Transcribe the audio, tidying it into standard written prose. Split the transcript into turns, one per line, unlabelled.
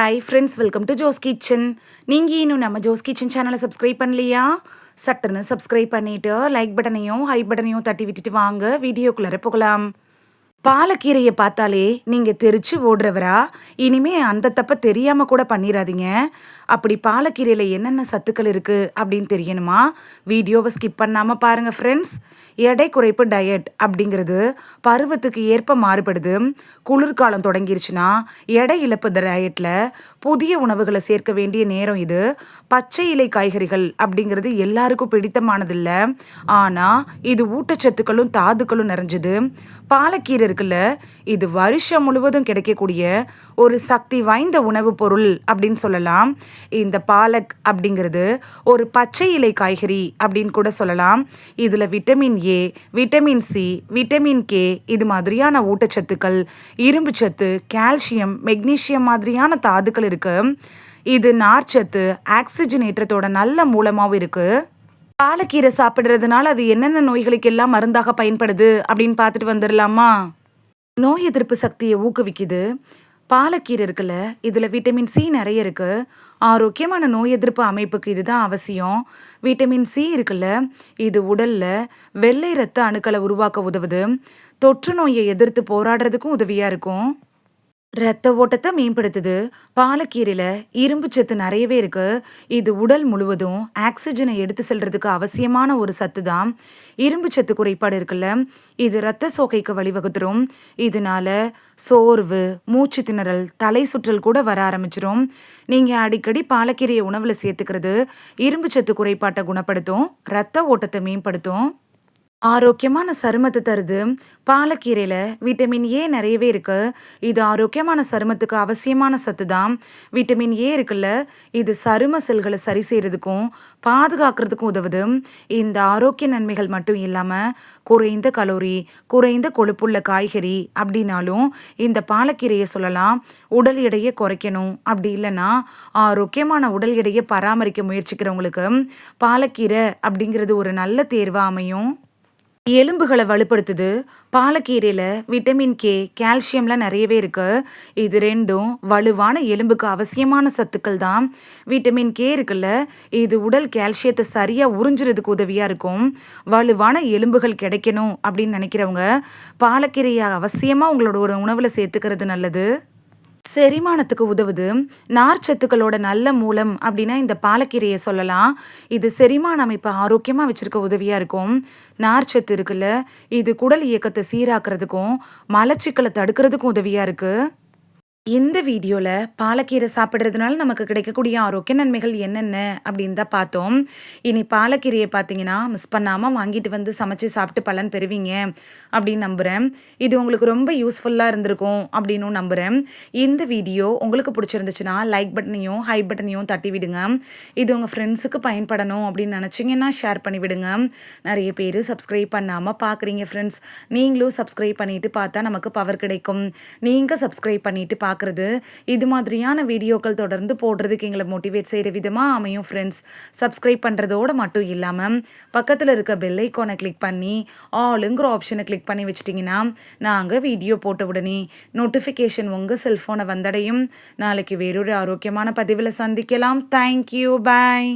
Hi friends, welcome to Jo's kitchen. நீங்கள் இன்னும் நம்ம ஜோஸ் கிச்சன் சேனலை சப்ஸ்கிரைப் பண்ணலையா? சட்டுன்னு சப்ஸ்கிரைப் பண்ணிவிட்டு லைக் பட்டனையும் ஹை பட்டனையும் தட்டி விட்டுட்டு வாங்க வீடியோக்குள்ளே போகலாம். பாலக்கீரையை பார்த்தாலே நீங்கள் தெரிச்சு ஓடுறவரா? இனிமே அந்த தப்பை தெரியாமல் கூட பண்ணிடாதீங்க. அப்படி பாலக்கீரையில் என்னென்ன சத்துக்கள் இருக்குது அப்படின்னு தெரியணுமா? வீடியோவை ஸ்கிப் பண்ணாமல் பாருங்கள் ஃப்ரெண்ட்ஸ். எடை குறைப்பு டயட் அப்படிங்கிறது பருவத்துக்கு ஏற்ப மாறுபடுது. குளிர்காலம் தொடங்கிருச்சுன்னா எடை இழப்பு டயட்டில் புதிய உணவுகளை சேர்க்க வேண்டிய நேரம் இது. பச்சை இலை காய்கறிகள் அப்படிங்கிறது எல்லாருக்கும் பிடித்தமானதில்ல. ஆனால் இது ஊட்டச்சத்துக்களும் தாதுக்களும் நிறைஞ்சது. பாலக்கீரை இருக்குல்ல, இது வருஷம் முழுவதும் கிடைக்கக்கூடிய ஒரு சக்தி வாய்ந்த உணவுப் பொருள் அப்படின்னு சொல்லலாம். இந்த பாலக் அப்படிங்கிறது ஒரு பச்சை இலை காய்கறி அப்படின்னு கூட சொல்லலாம். இதில் vitamin A, vitamin C, vitamin K இது மாதிரியான ஊட்டச்சத்துக்கள், இரும்பு சத்து, கால்சியம், மெக்னீசியம் மாதிரியான தாதுக்கள் இருக்கு. இது நார்ச்சத்து, ஆக்சிஜனேற்றத்தோட நல்ல மூலமாகவும் இருக்கு. பாலக்கீரை சாப்பிட்றதுனால அது என்னென்ன நோய்களுக்கு எல்லாம் மருந்தாக பயன்படுது அப்படின்னு பார்த்துட்டு வந்துடலாமா? நோய் எதிர்ப்பு சக்தியை ஊக்குவிக்குது. பாலக்கீரை இருக்குல்ல, இதில் விட்டமின் சி நிறைய இருக்குது. ஆரோக்கியமான நோய் எதிர்ப்பு அமைப்புக்கு இதுதான் அவசியம். விட்டமின் சி இருக்குல்ல, இது உடலில் வெள்ளை இரத்த அணுக்களை உருவாக்க உதவுது. தொற்று நோயை எதிர்த்து போராடுறதுக்கும் உதவியாக இருக்கும். இரத்த ஓட்டத்தை மேம்படுத்துது. பாலக்கீரையில் இரும்பு சத்து நிறையவே இருக்கு. இது உடல் முழுவதும் ஆக்சிஜனை எடுத்து செல்றதுக்கு அவசியமான ஒரு சத்து தான். இரும்பு சத்து குறைபாடு இருக்குல்ல, இது இரத்த சோகைக்கு வழிவகுத்துரும். இதனால சோர்வு, மூச்சு திணறல், தலை சுற்றல் கூட வர ஆரம்பிச்சிரும். நீங்கள் அடிக்கடி பாலக்கீரையை உணவில் சேர்த்துக்கிறது இரும்பு சத்து குறைபாட்டை குணப்படுத்தும், இரத்த ஓட்டத்தை மேம்படுத்தும். ஆரோக்கியமான சருமத்தை தருது. பாலக்கீரையில் விட்டமின் ஏ நிறையவே இருக்கு. இது ஆரோக்கியமான சருமத்துக்கு அவசியமான சத்து தான். விட்டமின் ஏ இருக்குல்ல, இது சரும செல்களை சரி செய்யறதுக்கும் பாதுகாக்கிறதுக்கும் உதவுது. இந்த ஆரோக்கிய நன்மைகள் மட்டும் இல்லாமல் குறைந்த கலோரி, குறைந்த கொழுப்புள்ள காய்கறி அப்படின்னாலும் இந்த பாலக்கீரையை சொல்லலாம். உடல் எடையை குறைக்கணும் அப்படி இல்லைன்னா ஆரோக்கியமான உடல் எடையை பராமரிக்க முயற்சிக்கிறவங்களுக்கு பாலக்கீரை அப்படிங்கிறது ஒரு நல்ல தேர்வாக அமையும். எலும்புகளை வலுப்படுத்துது. பாலக்கீரையில் விட்டமின் கே, கால்சியம்லாம் நிறையவே இருக்குது. இது ரெண்டும் வலுவான எலும்புக்கு அவசியமான சத்துக்கள் தான். விட்டமின் கே இருக்குல்ல, இது உடல் கால்சியத்தை சரியாக உறிஞ்சுறதுக்கு உதவியாக இருக்கும். வலுவான எலும்புகள் கிடைக்கணும் அப்படின்னு நினைக்கிறவங்க பாலக்கீரையை அவசியமாக உங்களோட உணவில் சேர்த்துக்கிறது நல்லது. செரிமானத்துக்கு உதவுது. நார்ச்சத்துக்களோட நல்ல மூலம் அப்படின்னா இந்த பாலக்கீரையை சொல்லலாம். இது செரிமான அமைப்பை ஆரோக்கியமாக வச்சுருக்க உதவியாக இருக்கும். நார்ச்சத்து இருக்குல்ல, இது குடல் இயக்கத்தை சீராக்கிறதுக்கும் மலச்சிக்கலை தடுக்கிறதுக்கும் உதவியாக இருக்குது. இந்த வீடியோவில் பாலக்கீரை சாப்பிட்றதுனால நமக்கு கிடைக்கக்கூடிய ஆரோக்கிய நன்மைகள் என்னென்ன அப்படின்னு தான் பார்த்தோம். இனி பாலக்கீரையை பார்த்தீங்கன்னா மிஸ் பண்ணாமல் வாங்கிட்டு வந்து சமைச்சு சாப்பிட்டு பலன் பெறுவீங்க அப்படின்னு நம்புகிறேன். இது உங்களுக்கு ரொம்ப யூஸ்ஃபுல்லாக இருந்திருக்கும் அப்படின்னு நம்புகிறேன். இந்த வீடியோ உங்களுக்கு பிடிச்சிருந்துச்சுன்னா லைக் பட்டனையும் ஹை பட்டனையும் தட்டி விடுங்க. இது உங்கள் ஃப்ரெண்ட்ஸுக்கு பயன்படணும் அப்படின்னு நினச்சிங்கன்னா ஷேர் பண்ணி விடுங்க. நிறைய பேர் சப்ஸ்கிரைப் பண்ணாமல் பார்க்குறீங்க ஃப்ரெண்ட்ஸ். நீங்களும் சப்ஸ்கிரைப் பண்ணிட்டு பார்த்தா நமக்கு பவர் கிடைக்கும். நீங்கள் சப்ஸ்கிரைப் பண்ணிட்டு பார்க்குறது இது மாதிரியான வீடியோக்கள் தொடர்ந்து போடுறதுக்கு எங்களை மோட்டிவேட் செய்கிற விதமாக அமையும் ஃப்ரெண்ட்ஸ். சப்ஸ்கிரைப் பண்ணுறதோடு மட்டும் இல்லாமல் பக்கத்தில் இருக்க பெல் ஐக்கானை கிளிக் பண்ணி ஆளுங்கிற ஆப்ஷனை கிளிக் பண்ணி வச்சிட்டிங்கன்னா நாங்கள் வீடியோ போட்ட உடனே நோட்டிஃபிகேஷன் உங்கள் செல்ஃபோனை வந்தடையும். நாளைக்கு வேறொரு ஆரோக்கியமான பதிவில் சந்திக்கலாம். தேங்க்யூ, பாய்.